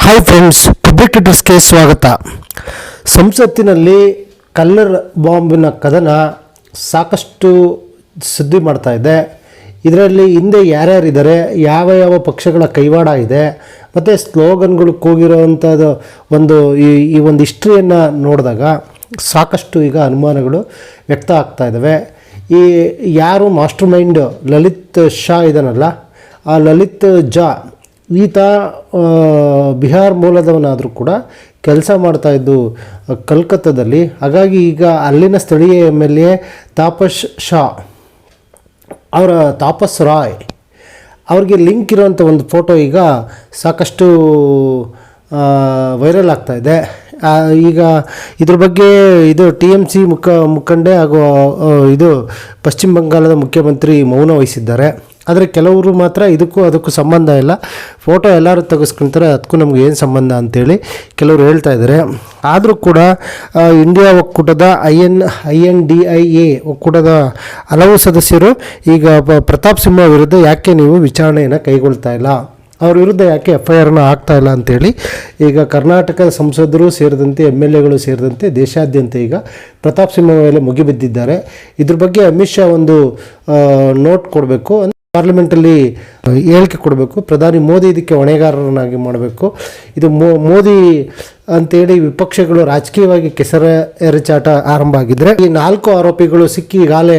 Hi friends, public ಅಡ್ರೆಸ್ಗೆ ಸ್ವಾಗತ. ಸಂಸತ್ತಿನಲ್ಲಿ colour ಬಾಂಬಿನ ಕದನ ಸಾಕಷ್ಟು ಸುದ್ದಿ ಮಾಡ್ತಾ ಇದೆ. ಇದರಲ್ಲಿ ಹಿಂದೆ ಯಾರ್ಯಾರಿದ್ದಾರೆ, ಯಾವ ಯಾವ ಪಕ್ಷಗಳ ಕೈವಾಡ ಇದೆ, ಮತ್ತು ಸ್ಲೋಗನ್ಗಳು ಕೂಗಿರೋವಂಥದ್ದು ಈ ಒಂದು ಹಿಸ್ಟ್ರಿಯನ್ನು ನೋಡಿದಾಗ ಸಾಕಷ್ಟು ಈಗ ಅನುಮಾನಗಳು ವ್ಯಕ್ತ ಆಗ್ತಾ ಇದ್ದಾವೆ. ಈ ಯಾರು ಮಾಸ್ಟರ್ ಮೈಂಡ್ ಲಲಿತ್ ಶಾ ಇದ್ದಾನಲ್ಲ, ಆ ಲಲಿತ್ ಜಾ ಈತ ಬಿಹಾರ್ ಮೂಲದವನಾದರೂ ಕೂಡ ಕೆಲಸ ಮಾಡ್ತಾಯಿದ್ದು ಕಲ್ಕತ್ತಾದಲ್ಲಿ. ಹಾಗಾಗಿ ಈಗ ಅಲ್ಲಿನ ಸ್ಥಳೀಯ MLA ತಾಪಸ್ ರಾಯ್ ಅವ್ರಿಗೆ ಲಿಂಕ್ ಇರೋವಂಥ ಒಂದು ಫೋಟೋ ಈಗ ಸಾಕಷ್ಟು ವೈರಲ್ ಆಗ್ತಾಯಿದೆ. ಈಗ ಇದ್ರ ಬಗ್ಗೆ ಇದು TMC ಮುಖಂಡೆ ಹಾಗೂ ಇದು ಪಶ್ಚಿಮ ಬಂಗಾಳದ ಮುಖ್ಯಮಂತ್ರಿ ಮೌನ ವಹಿಸಿದ್ದಾರೆ. ಆದರೆ ಕೆಲವರು ಮಾತ್ರ ಅದಕ್ಕೂ ಸಂಬಂಧ ಇಲ್ಲ, ಫೋಟೋ ಎಲ್ಲರೂ ತೆಗೆಸ್ಕೊಳ್ತಾರೆ, ಅದಕ್ಕೂ ನಮ್ಗೆ ಏನು ಸಂಬಂಧ ಅಂತೇಳಿ ಕೆಲವರು ಹೇಳ್ತಾ ಇದ್ದಾರೆ. ಆದರೂ ಕೂಡ ಇಂಡಿಯಾ ಒಕ್ಕೂಟದ INDIA ಒಕ್ಕೂಟದ ಹಲವು ಸದಸ್ಯರು ಈಗ ಪ್ರತಾಪ್ ಸಿಂಹ ವಿರುದ್ಧ ಯಾಕೆ ನೀವು ವಿಚಾರಣೆಯನ್ನು ಕೈಗೊಳ್ತಾ ಇಲ್ಲ, ಅವ್ರ ವಿರುದ್ಧ ಯಾಕೆ FIRನ ಆಗ್ತಾ ಇಲ್ಲ ಅಂತೇಳಿ ಈಗ ಕರ್ನಾಟಕದ ಸಂಸದರು ಸೇರಿದಂತೆ MLAಗಳು ಸೇರಿದಂತೆ ದೇಶಾದ್ಯಂತ ಈಗ ಪ್ರತಾಪ್ ಸಿಂಹ ಮೇಲೆ ಮುಗಿಬಿದ್ದಿದ್ದಾರೆ. ಇದ್ರ ಬಗ್ಗೆ ಅಮಿತ್ ಶಾ ಒಂದು ನೋಟ್ ಕೊಡಬೇಕು, ಪಾರ್ಲಿಮೆಂಟಲ್ಲಿ ಹೇಳಿಕೆ ಕೊಡಬೇಕು, ಪ್ರಧಾನಿ ಮೋದಿ ಇದಕ್ಕೆ ಹೊಣೆಗಾರರನ್ನಾಗಿ ಮಾಡಬೇಕು. ಇದು ಮೋದಿ ಅಂತೇಳಿ ವಿಪಕ್ಷಗಳು ರಾಜಕೀಯವಾಗಿ ಕೆಸರೆರಚಾಟ ಆರಂಭ ಆಗಿದ್ದರೆ, ಈ 4 ಆರೋಪಿಗಳು ಸಿಕ್ಕಿ ಈಗಾಗಲೇ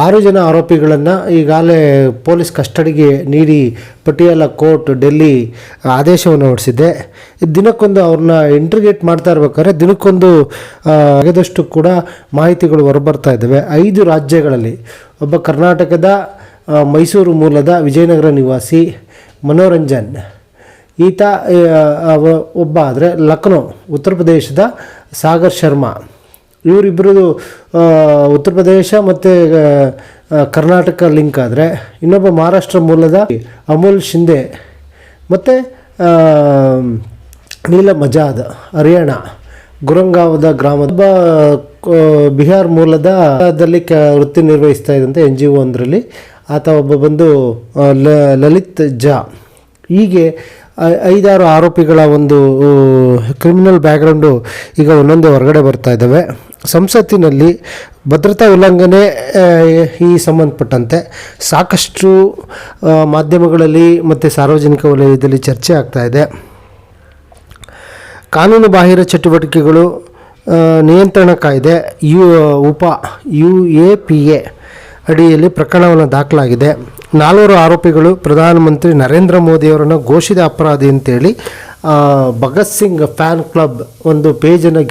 6 ಜನ ಆರೋಪಿಗಳನ್ನು ಈಗಾಗಲೇ ಪೊಲೀಸ್ ಕಸ್ಟಡಿಗೆ ನೀಡಿ ಪಟಿಯಾಲ ಕೋರ್ಟ್ ಡೆಲ್ಲಿ ಆದೇಶವನ್ನು ಹೊರಡಿಸಿದೆ. ದಿನಕ್ಕೊಂದು ಅವ್ರನ್ನ ಇಂಟ್ರಿಗೇಟ್ ಮಾಡ್ತಾ ಇರ್ಬೇಕಾದ್ರೆ ದಿನಕ್ಕೊಂದು ಆಗದಷ್ಟು ಕೂಡ ಮಾಹಿತಿಗಳು ಹೊರಬರ್ತಾ ಇದ್ದಾವೆ. 5 ರಾಜ್ಯಗಳಲ್ಲಿ ಒಬ್ಬ ಕರ್ನಾಟಕದ ಮೈಸೂರು ಮೂಲದ ವಿಜಯನಗರ ನಿವಾಸಿ ಮನೋರಂಜನ್ ಈತ ಒಬ್ಬ, ಆದರೆ ಲಕ್ನೋ ಉತ್ತರ ಪ್ರದೇಶದ ಸಾಗರ್ ಶರ್ಮಾ, ಇವರಿಬ್ಬರದು ಉತ್ತರ ಪ್ರದೇಶ ಮತ್ತು ಕರ್ನಾಟಕ ಲಿಂಕ್ ಆದರೆ, ಇನ್ನೊಬ್ಬ ಮಹಾರಾಷ್ಟ್ರ ಮೂಲದ ಅಮೋಲ್ ಶಿಂದೆ ಮತ್ತು ನೀಲಮ್ ಆಜಾದ್ ಹರಿಯಾಣ ಗುರಂಗಾವದ ಗ್ರಾಮದ ಬಿಹಾರ್ ಮೂಲದಲ್ಲಿ ವೃತ್ತಿ ನಿರ್ವಹಿಸ್ತಾ ಇದ್ದಂಥ NGO ಒಂದರಲ್ಲಿ ಆತ ಒಬ್ಬ ಬಂದು ಲಲಿತ್ ಜಾ. ಹೀಗೆ 5-6 ಆರೋಪಿಗಳ ಒಂದು ಕ್ರಿಮಿನಲ್ ಬ್ಯಾಕ್ಗ್ರೌಂಡು ಈಗ ಒಂದೊಂದೇ ಹೊರಗಡೆ ಬರ್ತಾ ಇದ್ದಾವೆ. ಸಂಸತ್ತಿನಲ್ಲಿ ಭದ್ರತಾ ಉಲ್ಲಂಘನೆ ಈ ಸಂಬಂಧಪಟ್ಟಂತೆ ಸಾಕಷ್ಟು ಮಾಧ್ಯಮಗಳಲ್ಲಿ ಮತ್ತು ಸಾರ್ವಜನಿಕ ವಲಯದಲ್ಲಿ ಚರ್ಚೆ ಆಗ್ತಾ ಇದೆ. ಕಾನೂನು ಬಾಹಿರ ಚಟುವಟಿಕೆಗಳು ನಿಯಂತ್ರಣ ಕಾಯ್ದೆ UAPA ಅಡಿಯಲ್ಲಿ ಪ್ರಕರಣವನ್ನು ದಾಖಲಾಗಿದೆ. 4 ಆರೋಪಿಗಳು ಪ್ರಧಾನಮಂತ್ರಿ ನರೇಂದ್ರ ಮೋದಿಯವರನ್ನು ಘೋಷಿತ ಅಪರಾಧಿ ಅಂತೇಳಿ ಭಗತ್ ಸಿಂಗ್ ಫ್ಯಾನ್ ಕ್ಲಬ್ ಒಂದು ಪೇಜನ್ನು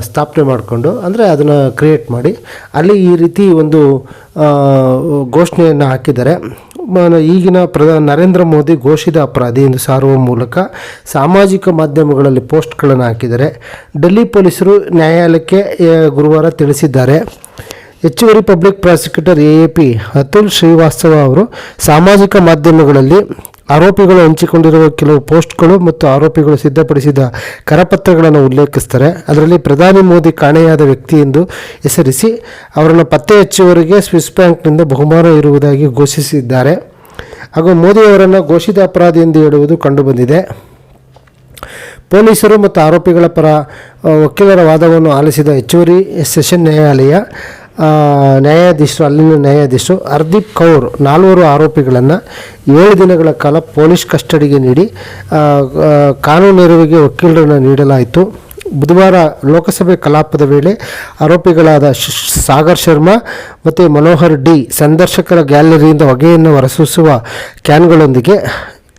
ಸ್ಥಾಪನೆ ಮಾಡಿಕೊಂಡು, ಅಂದರೆ ಅದನ್ನು ಕ್ರಿಯೇಟ್ ಮಾಡಿ ಅಲ್ಲಿ ಈ ರೀತಿ ಒಂದು ಘೋಷಣೆಯನ್ನು ಹಾಕಿದ್ದಾರೆ. ಈಗಿನ ನರೇಂದ್ರ ಮೋದಿ ಘೋಷಿತ ಅಪರಾಧಿ ಎಂದು ಸಾರುವ ಮೂಲಕ ಸಾಮಾಜಿಕ ಮಾಧ್ಯಮಗಳಲ್ಲಿ ಪೋಸ್ಟ್ಗಳನ್ನು ಹಾಕಿದ್ದಾರೆ. ಡೆಲ್ಲಿ ಪೊಲೀಸರು ನ್ಯಾಯಾಲಯಕ್ಕೆ ಗುರುವಾರ ತಿಳಿಸಿದ್ದಾರೆ. ಹೆಚ್ಚುವರಿ public prosecutor AAP Atul Srivastava ಅವರು ಸಾಮಾಜಿಕ ಮಾಧ್ಯಮಗಳಲ್ಲಿ ಆರೋಪಿಗಳು ಹಂಚಿಕೊಂಡಿರುವ ಕೆಲವು ಪೋಸ್ಟ್ಗಳು ಮತ್ತು ಆರೋಪಿಗಳು ಸಿದ್ಧಪಡಿಸಿದ ಕರಪತ್ರಗಳನ್ನು ಉಲ್ಲೇಖಿಸ್ತಾರೆ. ಅದರಲ್ಲಿ ಪ್ರಧಾನಿ ಮೋದಿ ಕಾಣೆಯಾದ ವ್ಯಕ್ತಿ ಎಂದು ಹೆಸರಿಸಿ ಅವರನ್ನು ಪತ್ತೆ ಹಚ್ಚುವವರಿಗೆ ಸ್ವಿಸ್ ಬ್ಯಾಂಕ್ನಿಂದ ಬಹುಮಾನ ಇರುವುದಾಗಿ ಘೋಷಿಸಿದ್ದಾರೆ. ಹಾಗೂ ಮೋದಿಯವರನ್ನು ಘೋಷಿತ ಅಪರಾಧಿ ಎಂದು ಹೇಳುವುದು ಕಂಡುಬಂದಿದೆ. ಪೊಲೀಸರು ಮತ್ತು ಆರೋಪಿಗಳ ಪರ ವಕೀಲರ ವಾದವನ್ನು ಆಲಿಸಿದ ಹೆಚ್ಚುವರಿ ಸೆಷನ್ ಅಲ್ಲಿನ ನ್ಯಾಯಾಧೀಶರು ಹರ್ದೀಪ್ ಕೌರ್ 4 ಆರೋಪಿಗಳನ್ನು 7 ದಿನಗಳ ಕಾಲ ಪೊಲೀಸ್ ಕಸ್ಟಡಿಗೆ ನೀಡಿ ಕಾನೂನು ನೆರವಿಗೆ ವಕೀಲರನ್ನು ನೀಡಲಾಯಿತು. ಬುಧವಾರ ಲೋಕಸಭೆ ಕಲಾಪದ ವೇಳೆ ಆರೋಪಿಗಳಾದ ಸಾಗರ್ ಶರ್ಮಾ ಮತ್ತು ಮನೋಹರ್ ಡಿ ಸಂದರ್ಶಕರ ಗ್ಯಾಲರಿಯಿಂದ ಹೊಗೆಯನ್ನು ಹೊರಸೂಸುವ ಕ್ಯಾನ್ಗಳೊಂದಿಗೆ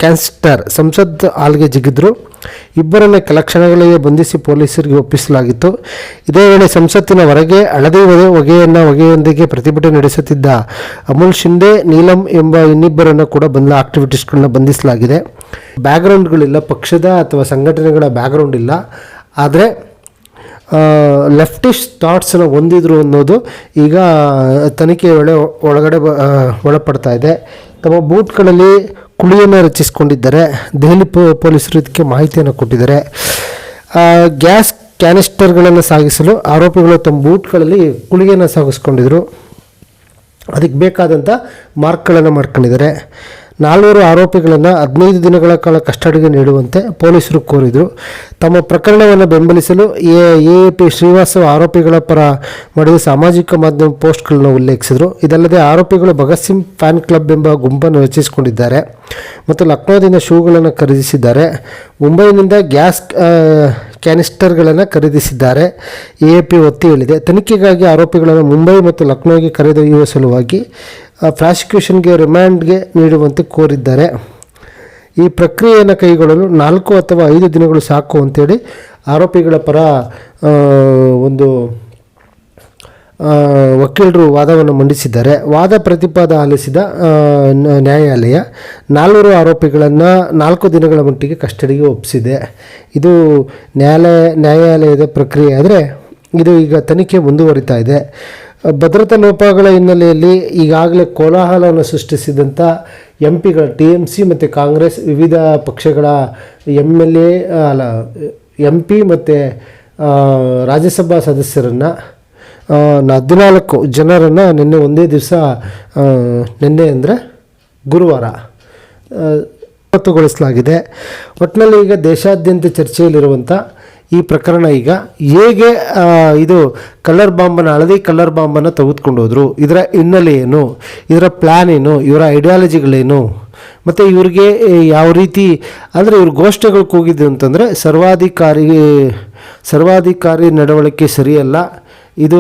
ಕ್ಯಾನ್ಸ್ಟರ್ ಸಂಸತ್ ಹಾಲ್ಗೆ ಜಿಗಿದ್ರು. ಇಬ್ಬರನ್ನು ಕೆಲ ಕ್ಷಣಗಳಿಗೆ ಬಂಧಿಸಿ ಪೊಲೀಸರಿಗೆ ಒಪ್ಪಿಸಲಾಗಿತ್ತು. ಇದೇ ವೇಳೆ ಸಂಸತ್ತಿನ ಹೊರಗೆ ಹಳದಿ ಹೊಗೆಯೊಂದಿಗೆ ಪ್ರತಿಭಟನೆ ನಡೆಸುತ್ತಿದ್ದ ಅಮೋಲ್ ಶಿಂದೆ, ನೀಲಮ್ ಎಂಬ ಇನ್ನಿಬ್ಬರನ್ನು ಕೂಡ ಆಕ್ಟಿವಿಟಿಸ್ಟ್ಗಳನ್ನ ಬಂಧಿಸಲಾಗಿದೆ. ಬ್ಯಾಕ್ಗ್ರೌಂಡ್ಗಳಿಲ್ಲ, ಪಕ್ಷದ ಅಥವಾ ಸಂಘಟನೆಗಳ ಬ್ಯಾಕ್ಗ್ರೌಂಡ್ ಇಲ್ಲ, ಆದರೆ ಲೆಫ್ಟಿಸ್ಟ್ ಥಾಟ್ಸನ್ನು ಹೊಂದಿದ್ರು ಅನ್ನೋದು ಈಗ ತನಿಖೆ ಒಳಪಡ್ತಾ ಇದೆ. ತಮ್ಮ ಬೂಟ್ಗಳಲ್ಲಿ ಕುಳಿಯನ್ನು ರಚಿಸಿಕೊಂಡಿದ್ದಾರೆ. ದೆಹಲಿ ಪೊಲೀಸರು ಇದಕ್ಕೆ ಮಾಹಿತಿಯನ್ನು ಕೊಟ್ಟಿದ್ದಾರೆ. ಗ್ಯಾಸ್ ಕ್ಯಾನಿಸ್ಟರ್ಗಳನ್ನು ಸಾಗಿಸಲು ಆರೋಪಿಗಳು ತಮ್ಮ ಬೂಟ್ಗಳಲ್ಲಿ ಕುಳಿಯನ್ನು ಸಾಗಿಸ್ಕೊಂಡಿದ್ರು. ಅದಕ್ಕೆ ಬೇಕಾದಂಥ ಮಾರ್ಕ್ಗಳನ್ನು ಮಾಡ್ಕೊಂಡಿದ್ದಾರೆ. 4 ಆರೋಪಿಗಳನ್ನು 15 ದಿನಗಳ ಕಾಲ ಕಸ್ಟಡಿಗೆ ನೀಡುವಂತೆ ಪೊಲೀಸರು ಕೋರಿದರು. ತಮ್ಮ ಪ್ರಕರಣವನ್ನು ಬೆಂಬಲಿಸಲು ಎಎಪಿ ಶ್ರೀವಾಸ್ತವ ಆರೋಪಿಗಳ ಪರ ಮಾಡಿದ ಸಾಮಾಜಿಕ ಮಾಧ್ಯಮ ಪೋಸ್ಟ್ಗಳನ್ನು ಉಲ್ಲೇಖಿಸಿದರು. ಇದಲ್ಲದೆ ಆರೋಪಿಗಳು ಭಗತ್ ಸಿಂಗ್ ಫ್ಯಾನ್ ಕ್ಲಬ್ ಎಂಬ ಗುಂಪನ್ನು ರಚಿಸಿಕೊಂಡಿದ್ದಾರೆ ಮತ್ತು ಲಕ್ನೋದಿಂದ ಶೂಗಳನ್ನು ಖರೀದಿಸಿದ್ದಾರೆ. ಮುಂಬೈನಿಂದ ಗ್ಯಾಸ್ ಕ್ಯಾನಿಸ್ಟರ್ಗಳನ್ನು ಖರೀದಿಸಿದ್ದಾರೆ. ಎಎಪಿ ಒತ್ತಿ ಹೇಳಿದೆ. ತನಿಖೆಗಾಗಿ ಆರೋಪಿಗಳನ್ನು ಮುಂಬೈ ಮತ್ತು ಲಕ್ನೋಗೆ ಕರೆದೊಯ್ಯುವ ಸಲುವಾಗಿ ಪ್ರಾಸಿಕ್ಯೂಷನ್ಗೆ ರಿಮ್ಯಾಂಡ್ಗೆ ನೀಡುವಂತೆ ಕೋರಿದ್ದಾರೆ. ಈ ಪ್ರಕ್ರಿಯೆಯನ್ನು ಕೈಗೊಳ್ಳಲು 4 ಅಥವಾ 5 ದಿನಗಳು ಸಾಕು ಅಂತೇಳಿ ಆರೋಪಿಗಳ ಪರ ಒಂದು ವಕೀಲರು ವಾದವನ್ನು ಮಂಡಿಸಿದ್ದಾರೆ. ವಾದ ಪ್ರತಿಪಾದ ಆಲಿಸಿದ ನ್ಯಾಯಾಲಯ 4 ಆರೋಪಿಗಳನ್ನು 4 ದಿನಗಳ ಮಟ್ಟಿಗೆ ಕಸ್ಟಡಿಗೆ ಒಪ್ಪಿಸಿದೆ. ಇದು ನ್ಯಾಯಾಲಯದ ಪ್ರಕ್ರಿಯೆ ಆದರೆ ಇದು ಈಗ ತನಿಖೆ ಮುಂದುವರಿತಾ ಇದೆ. ಭದ್ರತಾ ಲೋಪಗಳ ಹಿನ್ನೆಲೆಯಲ್ಲಿ ಈಗಾಗಲೇ ಕೋಲಾಹಲವನ್ನು ಸೃಷ್ಟಿಸಿದಂಥ ಎಂಪಿಗಳ TMC ಮತ್ತು ಕಾಂಗ್ರೆಸ್ ವಿವಿಧ ಪಕ್ಷಗಳ MP ಮತ್ತು ರಾಜ್ಯಸಭಾ ಸದಸ್ಯರನ್ನು 14 ಜನರನ್ನು ನಿನ್ನೆ ಒಂದೇ ದಿವಸ ನಿನ್ನೆ ಅಂದರೆ ಗುರುವಾರ ಗೊಳಿಸಲಾಗಿದೆ. ಒಟ್ಟಿನಲ್ಲಿ ಈಗ ದೇಶಾದ್ಯಂತ ಚರ್ಚೆಯಲ್ಲಿರುವಂಥ ಈ ಪ್ರಕರಣ ಈಗ ಹೇಗೆ ಇದು ಹಳದಿ ಕಲರ್ ಬಾಂಬನ್ನು ತೆಗೆದುಕೊಂಡು ಹೋದರು, ಇದರ ಹಿನ್ನೆಲೆ ಏನು, ಇದರ ಪ್ಲ್ಯಾನ್ ಏನು, ಇವರ ಐಡಿಯಾಲಜಿಗಳೇನು, ಮತ್ತು ಇವ್ರಿಗೆ ಯಾವ ರೀತಿ ಅಂದರೆ ಇವ್ರ ಗೋಷ್ಠಿಗಳು ಕೂಗಿದ್ದು ಅಂತಂದರೆ ಸರ್ವಾಧಿಕಾರಿ ನಡವಳಿಕೆ ಸರಿಯಲ್ಲ, ಇದು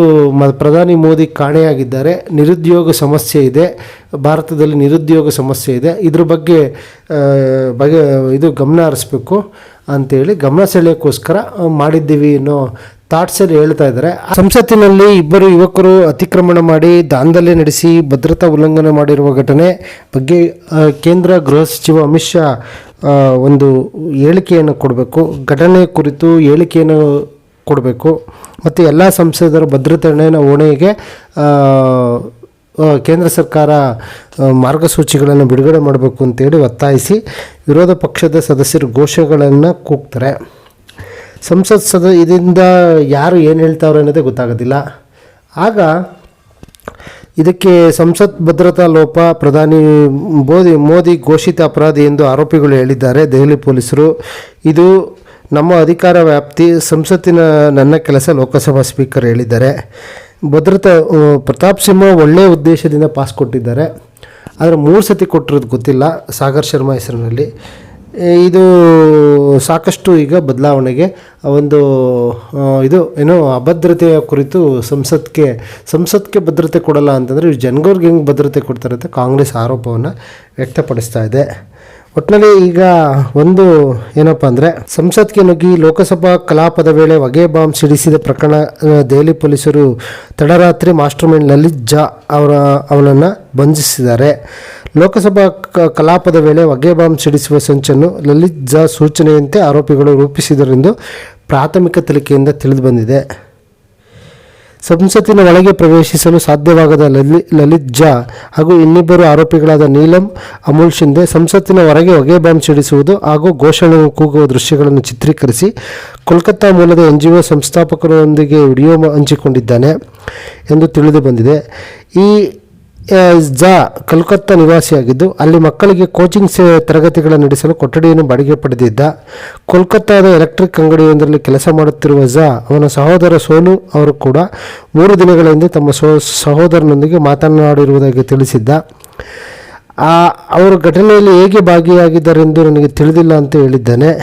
ಪ್ರಧಾನಿ ಮೋದಿ ಕಾಣೆಯಾಗಿದ್ದಾರೆ, ನಿರುದ್ಯೋಗ ಸಮಸ್ಯೆ ಇದೆ, ಭಾರತದಲ್ಲಿ ನಿರುದ್ಯೋಗ ಸಮಸ್ಯೆ ಇದೆ, ಇದ್ರ ಬಗ್ಗೆ ಇದು ಗಮನ ಹರಿಸ್ಬೇಕು ಅಂಥೇಳಿ ಗಮನ ಸೆಳೆಯೋಕ್ಕೋಸ್ಕರ ಮಾಡಿದ್ದೀವಿ ಅನ್ನೋ ಥಾಟ್ಸಲ್ಲಿ ಹೇಳ್ತಾ ಇದ್ದಾರೆ. ಸಂಸತ್ತಿನಲ್ಲಿ 2 ಯುವಕರು ಅತಿಕ್ರಮಣ ಮಾಡಿ ದಾಂಧಲೆ ನಡೆಸಿ ಭದ್ರತಾ ಉಲ್ಲಂಘನೆ ಮಾಡಿರುವ ಘಟನೆ ಬಗ್ಗೆ ಕೇಂದ್ರ ಗೃಹ ಸಚಿವ ಅಮಿತ್ ಶಾ ಒಂದು ಹೇಳಿಕೆಯನ್ನು ಕೊಡಬೇಕು, ಘಟನೆ ಕುರಿತು ಹೇಳಿಕೆಯನ್ನು ಕೊಡಬೇಕು ಮತ್ತು ಎಲ್ಲ ಸಂಸದರ ಭದ್ರತೆಯ ಹೊಣೆಗೆ ಕೇಂದ್ರ ಸರ್ಕಾರ ಮಾರ್ಗಸೂಚಿಗಳನ್ನು ಬಿಡುಗಡೆ ಮಾಡಬೇಕು ಅಂತೇಳಿ ಒತ್ತಾಯಿಸಿ ವಿರೋಧ ಪಕ್ಷದ ಸದಸ್ಯರು ಘೋಷಣೆಗಳನ್ನು ಕೂಗ್ತಾರೆ. ಇದರಿಂದ ಯಾರು ಏನು ಹೇಳ್ತಾವ್ರೆ ಅನ್ನೋದೇ ಗೊತ್ತಾಗೋದಿಲ್ಲ. ಆಗ ಇದಕ್ಕೆ ಸಂಸತ್ ಭದ್ರತಾ ಲೋಪ, ಪ್ರಧಾನಿ ಮೋದಿ ಘೋಷಿತ ಅಪರಾಧಿ ಎಂದು ಆರೋಪಿಗಳು ಹೇಳಿದ್ದಾರೆ. ದೆಹಲಿ ಪೊಲೀಸರು ಇದು ನಮ್ಮ ಅಧಿಕಾರ ವ್ಯಾಪ್ತಿ, ಸಂಸತ್ತಿನ ನನ್ನ ಕೆಲಸ, ಲೋಕಸಭಾ ಸ್ಪೀಕರ್ ಹೇಳಿದ್ದಾರೆ. ಪ್ರತಾಪ್ ಸಿಂಹ ಒಳ್ಳೆಯ ಉದ್ದೇಶದಿಂದ ಪಾಸ್ ಕೊಟ್ಟಿದ್ದಾರೆ, ಆದರೆ 3 ಸತಿ ಕೊಟ್ಟಿರೋದು ಗೊತ್ತಿಲ್ಲ ಸಾಗರ್ ಶರ್ಮಾ ಹೆಸರಿನಲ್ಲಿ. ಇದು ಸಾಕಷ್ಟು ಈಗ ಬದಲಾವಣೆಗೆ ಒಂದು ಇದು ಏನೋ ಅಭದ್ರತೆಯ ಕುರಿತು ಸಂಸತ್ಗೆ ಭದ್ರತೆ ಕೊಡಲ್ಲ ಅಂತಂದರೆ ಇವು ಜನಗವ್ರಿಗೆ ಹೆಂಗೆ ಭದ್ರತೆ ಕೊಡ್ತಾರೆ ಅಂತ ಕಾಂಗ್ರೆಸ್ ಆರೋಪವನ್ನು ವ್ಯಕ್ತಪಡಿಸ್ತಾ ಇದೆ. ಒಟ್ಟಿನಲ್ಲಿ ಈಗ ಒಂದು ಏನಪ್ಪ ಅಂದರೆ ಸಂಸತ್ಗೆ ನುಗ್ಗಿ ಲೋಕಸಭಾ ಕಲಾಪದ ವೇಳೆ ಹೊಗೆ ಬಾಂಬ್ ಸಿಡಿಸಿದ ಪ್ರಕರಣ ದೆಹಲಿ ಪೊಲೀಸರು ತಡರಾತ್ರಿ ಮಾಸ್ಟರ್ ಮೈಂಡ್ ಲಲಿತ್ ಝಾ ಅವನನ್ನು ಬಂಧಿಸಿದ್ದಾರೆ. ಲೋಕಸಭಾ ಕಲಾಪದ ವೇಳೆ ಹೊಗೆ ಬಾಂಬ್ ಸಿಡಿಸುವ ಸಂಚನ್ನು ಲಲಿತ್ ಝಾ ಸೂಚನೆಯಂತೆ ಆರೋಪಿಗಳು ರೂಪಿಸಿದರೆಂದು ಪ್ರಾಥಮಿಕ ತನಿಖೆಯಿಂದ ತಿಳಿದುಬಂದಿದೆ. ಸಂಸತ್ತಿನ ಒಳಗೆ ಪ್ರವೇಶಿಸಲು ಸಾಧ್ಯವಾಗದ ಲಲಿತ್ ಝಾ ಹಾಗೂ ಇನ್ನಿಬ್ಬರು ಆರೋಪಿಗಳಾದ ನೀಲಂ, ಅಮೂಲ್ ಶಿಂದೆ ಸಂಸತ್ತಿನ ಹೊರಗೆ ಹೊಗೆ ಬಾಂಬ್ ಸಿಡಿಸುವುದು ಹಾಗೂ ಘೋಷಣೆ ಕೂಗುವ ದೃಶ್ಯಗಳನ್ನು ಚಿತ್ರೀಕರಿಸಿ ಕೋಲ್ಕತ್ತಾ ಮೂಲದ NGO ಸಂಸ್ಥಾಪಕರೊಂದಿಗೆ ವಿಡಿಯೋ ಹಂಚಿಕೊಂಡಿದ್ದಾನೆ ಎಂದು ತಿಳಿದು ಬಂದಿದೆ. ಈ ಝಾ ಕೋಲ್ಕತ್ತಾ ನಿವಾಸಿಯಾಗಿದ್ದು ಅಲ್ಲಿ ಮಕ್ಕಳಿಗೆ ಕೋಚಿಂಗ್ ತರಗತಿಗಳನ್ನು ನಡೆಸಲು ಕೊಠಡಿಯನ್ನು ಬಾಡಿಗೆ ಪಡೆದಿದ್ದ. ಕೋಲ್ಕತ್ತಾದ ಎಲೆಕ್ಟ್ರಿಕ್ ಅಂಗಡಿಯೊಂದರಲ್ಲಿ ಕೆಲಸ ಮಾಡುತ್ತಿರುವ ಝಾ ಅವನ ಸಹೋದರ ಸೋನು ಅವರು ಕೂಡ 3 ದಿನಗಳ ಹಿಂದೆ ತಮ್ಮ ಸಹೋದರನೊಂದಿಗೆ ಮಾತನಾಡಿರುವುದಾಗಿ ತಿಳಿಸಿದ್ದ. ಅವರು ಘಟನೆಯಲ್ಲಿ ಹೇಗೆ ಭಾಗಿಯಾಗಿದ್ದಾರೆಂದು ನನಗೆ ತಿಳಿದಿಲ್ಲ ಅಂತ ಹೇಳಿದ್ದಾನೆ.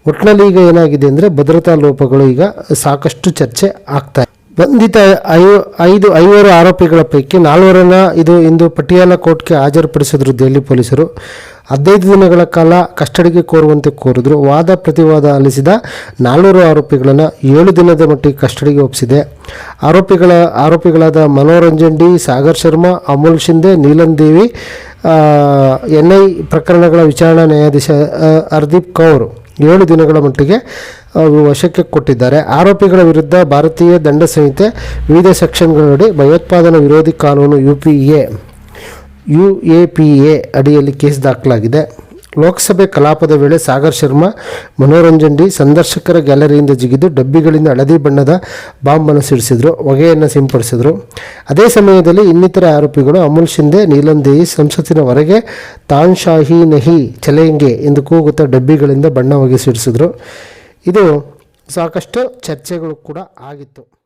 ಒಟ್ಟಿನಲ್ಲಿ ಈಗ ಏನಾಗಿದೆ ಅಂದರೆ ಭದ್ರತಾ ಲೋಪಗಳು ಈಗ ಸಾಕಷ್ಟು ಚರ್ಚೆ ಆಗ್ತಾ ಇದೆ. ಬಂಧಿತ 5 ಆರೋಪಿಗಳ ಪೈಕಿ 4 ಇಂದು ಪಟಿಯಾಲ ಕೋರ್ಟ್ಗೆ ಹಾಜರುಪಡಿಸಿದ್ರು ದೆಹಲಿ ಪೊಲೀಸರು. 15 ದಿನಗಳ ಕಾಲ ಕಸ್ಟಡಿಗೆ ಕೋರುವಂತೆ ಕೋರಿದ್ರು. ವಾದ ಪ್ರತಿವಾದ ಆಲಿಸಿದ 4 ಆರೋಪಿಗಳನ್ನು 7 ದಿನದ ಮಟ್ಟಿಗೆ ಕಸ್ಟಡಿಗೆ ಒಪ್ಪಿಸಿದೆ. ಆರೋಪಿಗಳಾದ ಮನೋರಂಜನ್ ಡಿ, ಸಾಗರ್ ಶರ್ಮಾ, ಅಮೂಲ್ ಶಿಂದೆ, ನೀಲಂ ದೇವಿ NI ಪ್ರಕರಣಗಳ ವಿಚಾರಣಾ ನ್ಯಾಯಾಧೀಶ ಹರ್ದೀಪ್ ಕೌರ್ 7 ದಿನಗಳ ಮಟ್ಟಿಗೆ ವಶಕ್ಕೆ ಕೊಟ್ಟಿದ್ದಾರೆ. ಆರೋಪಿಗಳ ವಿರುದ್ಧ ಭಾರತೀಯ ದಂಡ ಸಂಹಿತೆ ವಿವಿಧ ಸೆಕ್ಷನ್ಗಳಡಿ ಭಯೋತ್ಪಾದನಾ ವಿರೋಧಿ ಕಾನೂನು UAPA ಅಡಿಯಲ್ಲಿ ಕೇಸ್ ದಾಖಲಾಗಿದೆ. ಲೋಕಸಭೆ ಕಲಾಪದ ವೇಳೆ ಸಾಗರ್ ಶರ್ಮಾ, ಮನೋರಂಜನ್ ಡಿ ಸಂದರ್ಶಕರ ಗ್ಯಾಲರಿಯಿಂದ ಜಿಗಿದು ಡಬ್ಬಿಗಳಿಂದ ಹಳದಿ ಬಣ್ಣದ ಬಾಂಬನ್ನು ಸಿಡಿಸಿದರು, ಹೊಗೆಯನ್ನು ಸಿಂಪಡಿಸಿದರು. ಅದೇ ಸಮಯದಲ್ಲಿ ಇನ್ನಿತರ ಆರೋಪಿಗಳು ಅಮುಲ್ ಶಿಂದೆ, ನೀಲಂ ದೇಯಿ ಸಂಸತ್ತಿನ ಹೊರಗೆ ತಾನ್ಶಾಹಿ ನಹಿ ಚಲೇಂಗೆ ಎಂದು ಕೂಗುತ್ತಾ ಡಬ್ಬಿಗಳಿಂದ ಬಣ್ಣ ಹೊಗೆ ಸಿಡಿಸಿದರು. ಇದು ಸಾಕಷ್ಟು ಚರ್ಚೆಗಳು ಕೂಡ ಆಗಿತ್ತು.